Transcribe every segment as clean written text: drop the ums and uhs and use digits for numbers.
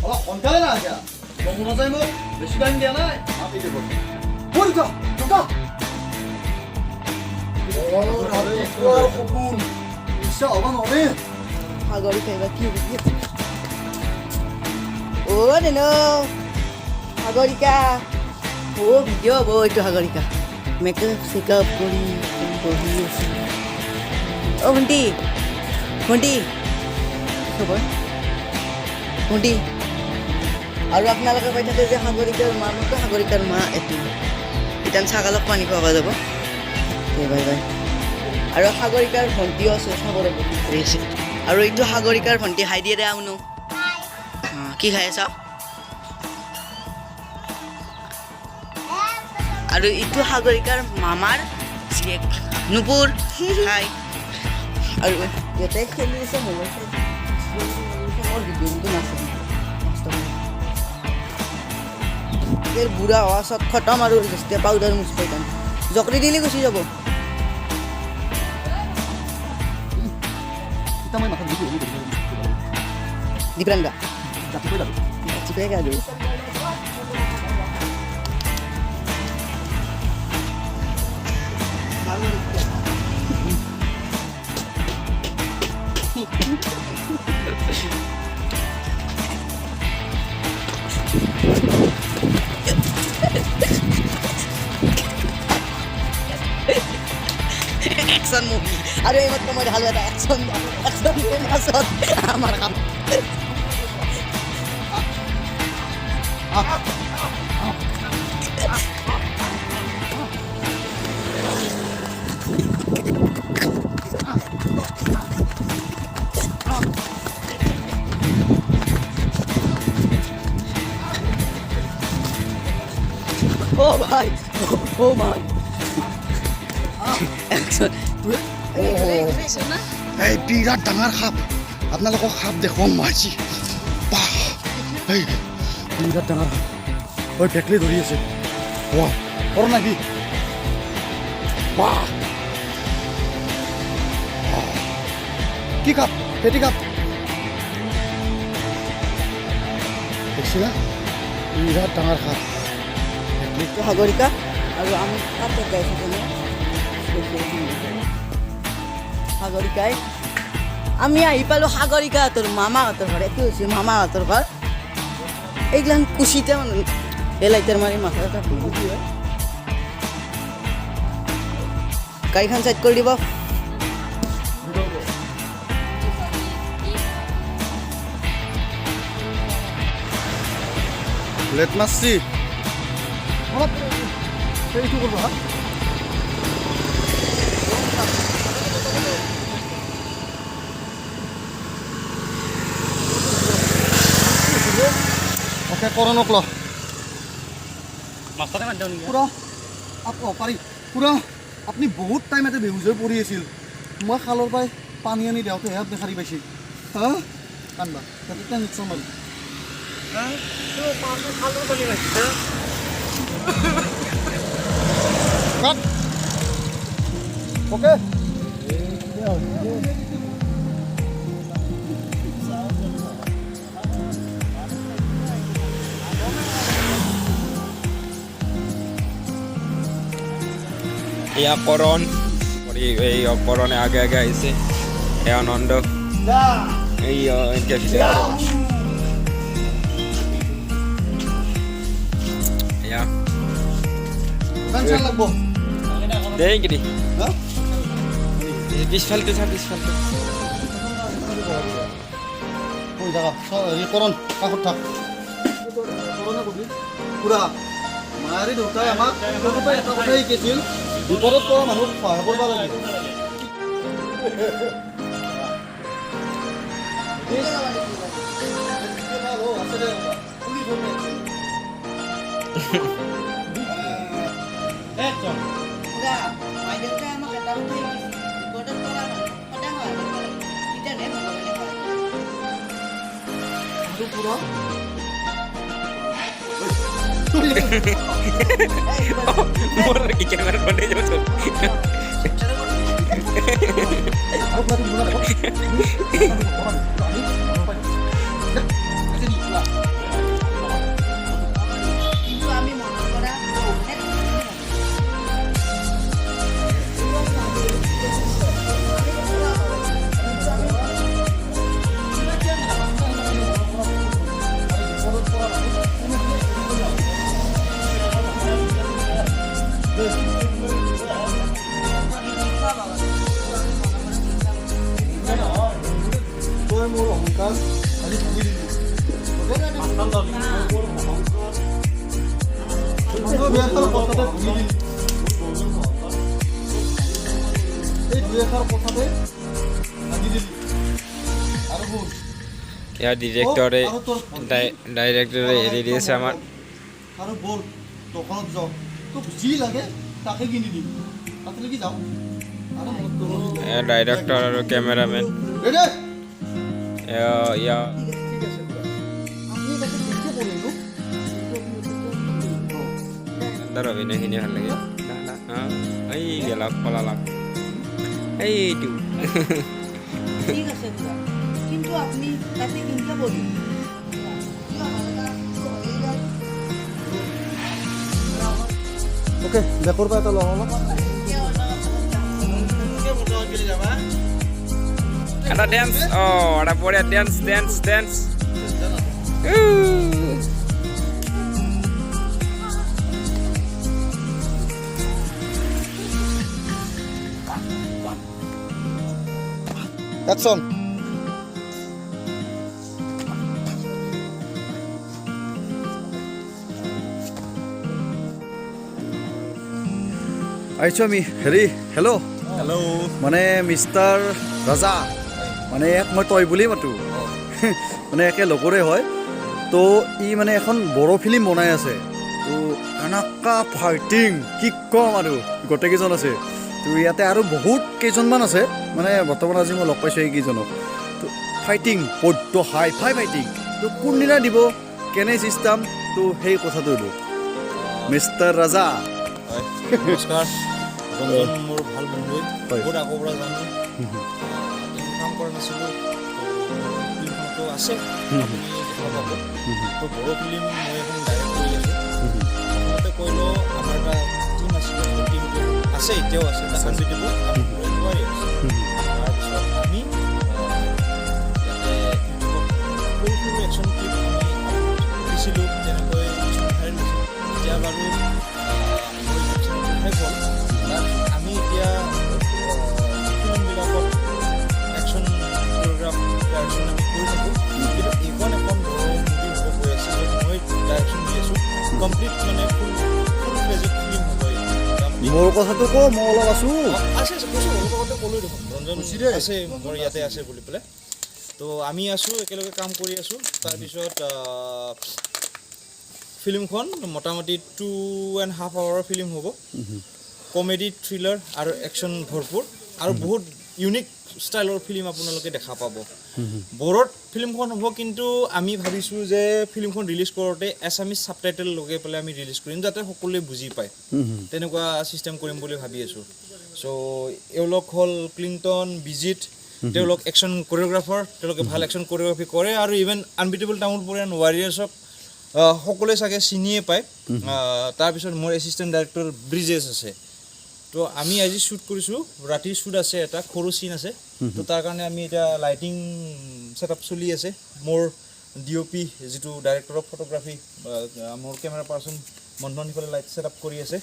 অলপ সোনকালে না এতিয়া গম নাযায় মোক বেছি টাইম দিয়া নাই মাতি দিব বল যা যা সপোন ইচ্ছা হ'ব নহ'লে সাগৰী খাইবা কি অ দেনো সাগৰিকা অ ভিডিঅ' হ'ব এইটো সাগৰিকা মেকআপ চেকআপ কৰি বহি আছে অ ভণ্টি ভণ্টি খবৰ ভণ্টি আৰু আপোনালোকে কৈ থাকে যে সাগৰিকাৰ মা মোকতো সাগৰিকাৰ মা এইটো ইটান ছাগালক পানী খুৱাব যাব বাই বাই আৰু সাগৰিকাৰ ভণ্টিও আছে চাবলৈ কৰি আছে আৰু এইটো সাগৰিকাৰ ভণ্টি হাই দিয়ে দে আমনো কি খাই আছা আৰু এইটো সাগৰিকাৰ মামাৰ জীয়েক নুপুৰ হাই আৰু ইয়াতে খেলি আছে মোবাইল মোৰ ভিডিঅ'টো নাচায় বুঢ়া হোৱা চব খতম আৰু যেতিয়া পাউডাৰ মুচপাই যাম জকৰি দিলে গুচি যাব দিপ্ৰাংগা জাতিপাই গা দিওঁ Action movie. Aduh, emot kamu ada hal ada action masuk. Marakam. Oh my. Oh my. Action. এই বিৰাট ডাঙৰ সাপ আপোনালোকক সাপ দেখুৱাম মাৰিছি বাহ এই বিৰাট ডাঙৰ সাপ ঐ পেকলি ধৰি আছে ৱাহ কৰ নাকি বাহ কি কাপ পেটি কাপ দেখছি না বিৰাট ডাঙৰ সাপ সাগৰিকা আৰু আমি কাপত গাইছোঁ সাগৰিকাই আমি আহি পালোঁ সাগৰিকাহঁতৰ মামাহঁতৰ ঘৰ এইটো হৈছে মামাহঁতৰ ঘৰ এইগিলান কুচিতে মানে লাইটাৰ মাৰি মাথা এটা ভুগি হয় গাড়ীখন চাইড কৰি দিব লেট মাছছি এইটো কৰিব হা ওকে কৰণক ল মাস্টাৰে মানতে নেকি পুৰা পাৰি পুৰা আপনি বহুত টাইম এতে বেহুজ হয়ে পড়ি আছিল মই খালৰ পাই পানী আনি দেওঁতে হেয়াত দেখাৰি পাইছে হা কান্দবা তাতে নিশ্চয় মাৰি ওকে এয়া কৰণ এই কৰণে আগে আগে আহিছে এয়া আনন্দ এই এতিয়া এয়া দে কিনি পিছফালটো চা পিছফালটো কৰণ কাষত থাক পুৰা মায়াৰী দেউতাই আমাক এটা কথাই শিকাইছিল বিপদত পৰা মানুহক সহায় কৰিব লাগে Mor lagi kamera konde jauh. মানুহ বেয়া তাৰ কথাতে ভুগি দিলি এই দুই এষাৰ কথাতে ভাগি দিলি আৰু বল ইয়াৰ ডিৰেক্টৰে ডাইৰেক্টৰে এৰি দিয়েছে আমাৰ আৰু বল দোকানত যাওঁ তোক যি লাগে তাকে কিনি দিম তাতে লাগি যাওঁ আৰু মনত কৰোঁ ডাইৰেক্টৰ আৰু কেমেৰামেন ৰেডি ইয়া ঠিক আছে আমি তাকে দেখে পঢ়িলোঁ তাৰ অভিনয়খিনি ভাল লাগে এই গেলাক পলালাক এইটো ঠিক আছে খুড়া কিন্তু আপনি তাতে কিনকে বলি ওকে বেকৰ পৰা এটা লওঁ অলপ এটা ডেন্স এটা বঢ়িয়া ডেন্স একশন আহিছোঁ আমি হেল্ল' মানে মিষ্টাৰ ৰাজা মানে ইয়াক মই তই বুলি মাতোঁ মানে একে লগৰে হয় তো ই মানে এখন বড়ো ফিল্ম বনাই আছে তো এনেকুৱা ফাইটিং কি ক'ম আৰু গোটেইকেইজন আছে তো ইয়াতে আৰু বহুত কেইজনমান আছে মানে বৰ্তমান আজি মই লগ পাইছোঁ এইকেইজনক তো ফাইটিং বড্ড হাই ফাইটিং তো কোনদিনা দিব কেনে চিষ্টেম তো সেই কথাটো দিলোঁ মিষ্টাৰ ৰাজা নমস্কাৰ ৰঞ্জন মোৰ ভাল বন্ধু বহুত আগৰ পৰা জানো কাম কৰা নাছিলোঁ ফিল্মখনতো আছে আপুনি দেখা পাব তো বড়ো ফিল্ম মই এখন ডাইৰেক্ট কৰি আছোঁ প্ৰথমতে কৈলোঁ আমাৰ এটা টিম আছিলে টিমটো আছে এতিয়াও আছে এটা কনভিটিভ আমি কৰি নোৱাৰি তাৰপিছত আমি ইয়াতে ইউটিউবত সৰু সৰু একশ্যন ক্লিপ আমি দিছিলোঁ তেনেকৈ কিছুমান ভাইৰেল হৈছিল এতিয়া বাৰু আমি এতিয়া ফিল্মবিলাকত একশ্যন কোৰিঅ'গ্ৰাফ ডাইৰেকশ্যন আমি কৰি থাকোঁ কিন্তু এইখন এখন বড়ো মুভি হ'ব গৈ আছে য'ত মই ডাইৰেকশ্যন দি আছোঁ কমপ্লিট মানে ফুল ফ্লেজত ফিল্ম হ'ব মোৰ কথাটো কওঁ মই অলপ আছোঁ আছে কৈছোঁ অলপ আগতে ক'লোৱে দেখোন ৰঞ্জন আছে মোৰ ইয়াতে আছে বুলি পেলাই তো আমি আছোঁ একেলগে কাম কৰি আছোঁ তাৰপিছত ফিল্মখন মোটামুটি 2.5 আৱাৰৰ ফিল্ম হ'ব কমেডি থ্ৰিলাৰ আৰু একশ্যন ভৰপূৰ আৰু বহুত ইউনিক ষ্টাইলৰ ফিল্ম আপোনালোকে দেখা পাব বড়োত ফিল্মখন হ'ব কিন্তু আমি ভাবিছোঁ যে ফিল্মখন ৰিলিজ কৰোঁতে এছামিজ ছাবটাইটেল লগাই পেলাই আমি ৰিলিজ কৰিম যাতে সকলোৱে বুজি পায় তেনেকুৱা ছিষ্টেম কৰিম বুলি ভাবি আছোঁ চ' এওঁলোক হ'ল ক্লিণ্টন বিজিত তেওঁলোক একশ্যন কোৰিঅ'গ্ৰাফাৰ তেওঁলোকে ভাল একশ্যন কোৰিঅ'গ্ৰাফি কৰে আৰু ইভেন আনবিটেবল টাউনপৰীয়ান ৱাৰিয়াৰ্ছক সকলোৱে চাগে চিনিয়ে পায় তাৰপিছত মোৰ এছিষ্টেণ্ট ডাইৰেক্টৰ ব্ৰিজেছ আছে তো আমি আজি শ্বুট কৰিছোঁ ৰাতিৰ শ্বুট আছে এটা সৰু চিন আছে তো তাৰ কাৰণে আমি এতিয়া লাইটিং ছেটআপ চলি আছে মোৰ DOP যিটো ডাইৰেক্টৰ অফ ফটোগ্ৰাফী মোৰ কেমেৰা পাৰ্চন মন্থন সিফালে লাইট ছেটআপ কৰি আছে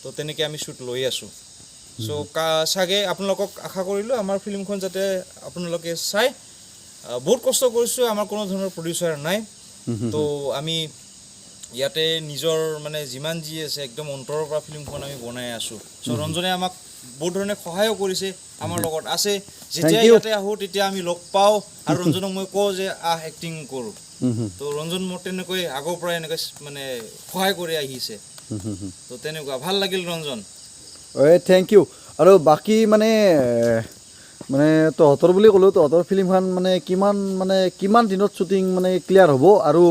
তো তেনেকৈ আমি শ্বুট লৈ আছোঁ চ' চাগে আপোনালোকক আশা কৰিলোঁ আমাৰ ফিল্মখন যাতে আপোনালোকে চাই বহুত কষ্ট কৰিছোঁ আমাৰ কোনো ধৰণৰ প্ৰডিউচাৰ নাই তো আমি ইয়াতে নিজৰ মানে যিমান যি আছে একদম অন্তৰৰ পৰা ফিল্মখন আমি বনাই আছোঁ চ' ৰঞ্জনে আমাক বহুত ধৰণে সহায়ো কৰিছে আমাৰ লগত আছে যেতিয়া ইয়াতে আহোঁ তেতিয়া আমি লগ পাওঁ আৰু ৰঞ্জনক মই কওঁ যে এক্টিং কৰোঁ তো ৰঞ্জন মোৰ তেনেকৈ আগৰ পৰাই এনেকৈ মানে সহায় কৰি আহিছে তো তেনেকুৱা ভাল লাগিল ৰঞ্জন থেংক ইউ আৰু বাকী মানে তহঁতৰ বুলি ক'লোঁ তহঁতৰ ফিল্মখন মানে কিমান দিনত শ্বুটিং মানে ক্লিয়াৰ হ'ব আৰু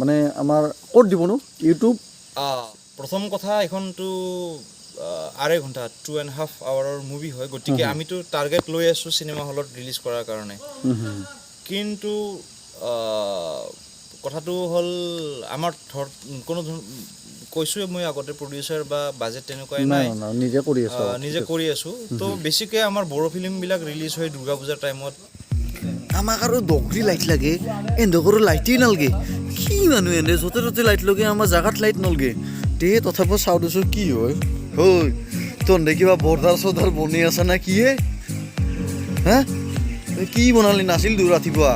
মানে আমাৰ ক'ত দিবনো ইউটিউব প্ৰথম কথা এইখনতো 2.5 ঘণ্টা 2.5 আৱাৰৰ মুভি হয় গতিকে আমিতো টাৰ্গেট লৈ আছোঁ চিনেমা হলত ৰিলিজ কৰাৰ কাৰণে কিন্তু কথাটো হ'ল আমাৰ কোনো কৈছোঁৱে মই আগতে প্ৰডিউচাৰ বা বাজেট তেনেকুৱাই নাই নিজে কৰি আছোঁ তো বেছিকৈ আমাৰ বড়ো ফিল্মবিলাক ৰিলিজ হয় দুৰ্গা পূজাৰ টাইমত আমাক আৰু দগৰি লাইট লাগে এন্দকৰো লাইটেই নালগে কি মানুহ এনে য'তে ত'তে লাইট লগে আমাৰ জাগাত লাইট নলগে তে তথাপিও চাওঁ দিছোঁ কি হয় তহঁতে কিবা বৰ্ডাৰ চৰ্ডাৰ বনি আছে না কি হে কি বনালি নাছিল তোৰ ৰাতিপুৱা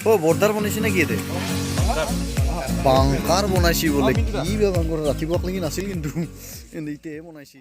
অ' বৰ্ডাৰ বনাইছে নে কি এতে বাংকাৰ বনাইছে বোলে কি বাংকাৰ ৰাতিপুৱা লাগি নাছিল কিন্তু এতিয়াহে বনাইছে